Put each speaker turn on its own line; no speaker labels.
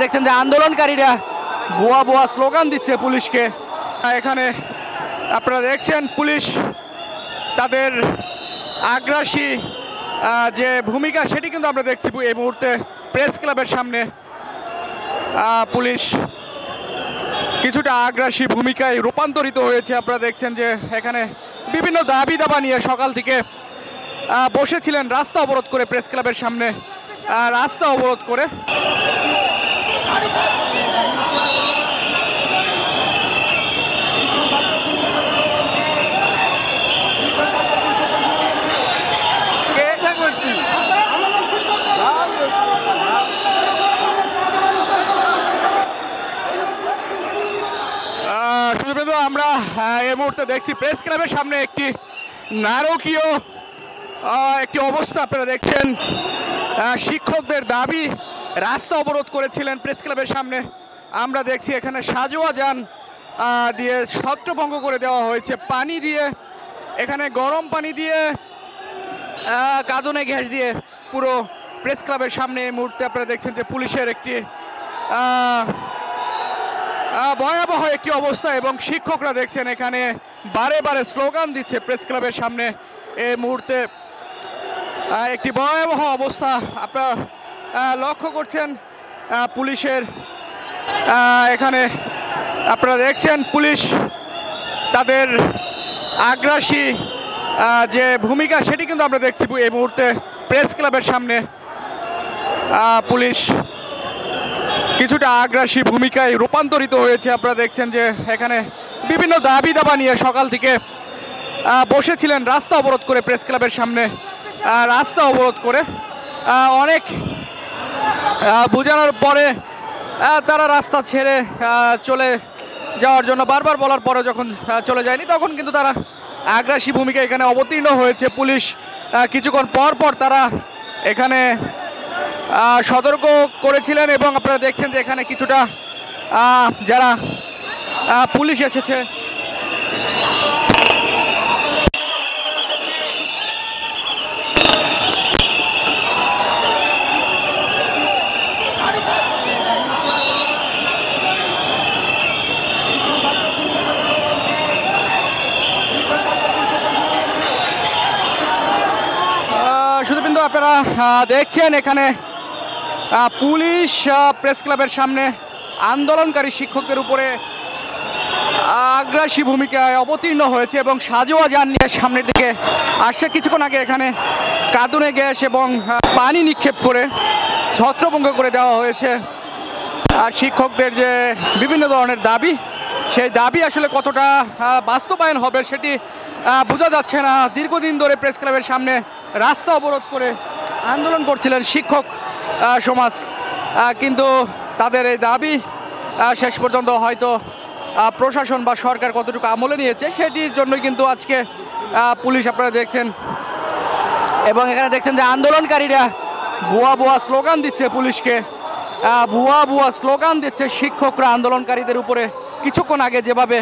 দেখছেন যে আন্দোলনকারীরা ভুয়া ভুয়া স্লোগান দিচ্ছে পুলিশকে।
এখানে আপনারা দেখছেন পুলিশ তাদের আগ্রাসী যে ভূমিকা সেটি কিন্তু আমরা দেখছি এই মুহূর্তে প্রেস ক্লাবের সামনে। পুলিশ কিছুটা আগ্রাসী ভূমিকায় রূপান্তরিত হয়েছে। আপনারা দেখছেন যে এখানে বিভিন্ন দাবি দাবা নিয়ে সকাল থেকে বসেছিলেন রাস্তা অবরোধ করে, প্রেস ক্লাবের সামনে রাস্তা অবরোধ করে। আমরা এই মুহূর্তে দেখছি প্রেস ক্লাবের সামনে একটি নারকীয় একটি অবস্থা। আপনারা দেখছেন শিক্ষকদের দাবি রাস্তা অবরোধ করেছিলেন প্রেস ক্লাবের সামনে। আমরা দেখছি এখানে সাজোয়া যান দিয়ে ছত্রভঙ্গ করে দেওয়া হয়েছে, পানি দিয়ে, এখানে গরম পানি দিয়ে, কাঁদনে গ্যাস দিয়ে পুরো প্রেস ক্লাবের সামনে এই মুহূর্তে আপনারা দেখছেন যে পুলিশের একটি ভয়াবহ একটি অবস্থা। এবং শিক্ষকরা দেখছেন এখানে বারে বারে স্লোগান দিচ্ছে প্রেস ক্লাবের সামনে। এই মুহূর্তে একটি ভয়াবহ অবস্থা আপনারা লক্ষ্য করছেন পুলিশের। এখানে আপনারা দেখছেন পুলিশ তাদের আগ্রাসী যে ভূমিকা সেটি কিন্তু আমরা দেখছি এই মুহূর্তে প্রেস ক্লাবের সামনে। পুলিশ কিছুটা আগ্রাসী ভূমিকায় রূপান্তরিত হয়েছে। আপনারা দেখছেন যে এখানে বিভিন্ন দাবি দাবা নিয়ে সকাল থেকে বসেছিলেন রাস্তা অবরোধ করে, প্রেস ক্লাবের সামনে রাস্তা অবরোধ করে। অনেক বোঝানোর পরে তারা রাস্তা ছেড়ে চলে যাওয়ার জন্য বারবার বলার পরে যখন চলে যায়নি, তখন কিন্তু তারা আগ্রাসী ভূমিকা এখানে অবতীর্ণ হয়েছে। পুলিশ কিছুক্ষণ পর পর তারা এখানে সতর্ক করেছিলেন। এবং আপনারা দেখছেন যে এখানে কিছুটা যারা পুলিশ এসেছে শুধু আপনারা দেখছেন এখানে পুলিশ প্রেস ক্লাবের সামনে আন্দোলনকারী শিক্ষকদের উপরে আগ্রাসী ভূমিকায় অবতীর্ণ হয়েছে এবং সাজোয়া যান নিয়ে সামনের দিকে আসছে। কিছুক্ষণ আগে এখানে কাঁদনে গ্যাস এবং পানি নিক্ষেপ করে ছত্রভঙ্গ করে দেওয়া হয়েছে। আর শিক্ষকদের যে বিভিন্ন ধরনের দাবি, সেই দাবি আসলে কতটা বাস্তবায়ন হবে সেটি বোঝা যাচ্ছে না। দীর্ঘদিন ধরে প্রেস ক্লাবের সামনে রাস্তা অবরোধ করে আন্দোলন করছিলেন শিক্ষক সমাজ, কিন্তু তাদের এই দাবি শেষ পর্যন্ত হয়তো প্রশাসন বা সরকার কতটুকু আমলে নিয়েছে সেটির জন্যই কিন্তু আজকে পুলিশ আপনারা দেখছেন। এবং এখানে দেখছেন যে আন্দোলনকারীরা ভুয়া ভুয়া স্লোগান দিচ্ছে পুলিশকে। ভুয়া ভুয়া স্লোগান দিচ্ছে শিক্ষকরা আন্দোলনকারীদের উপরে। কিছুক্ষণ আগে যেভাবে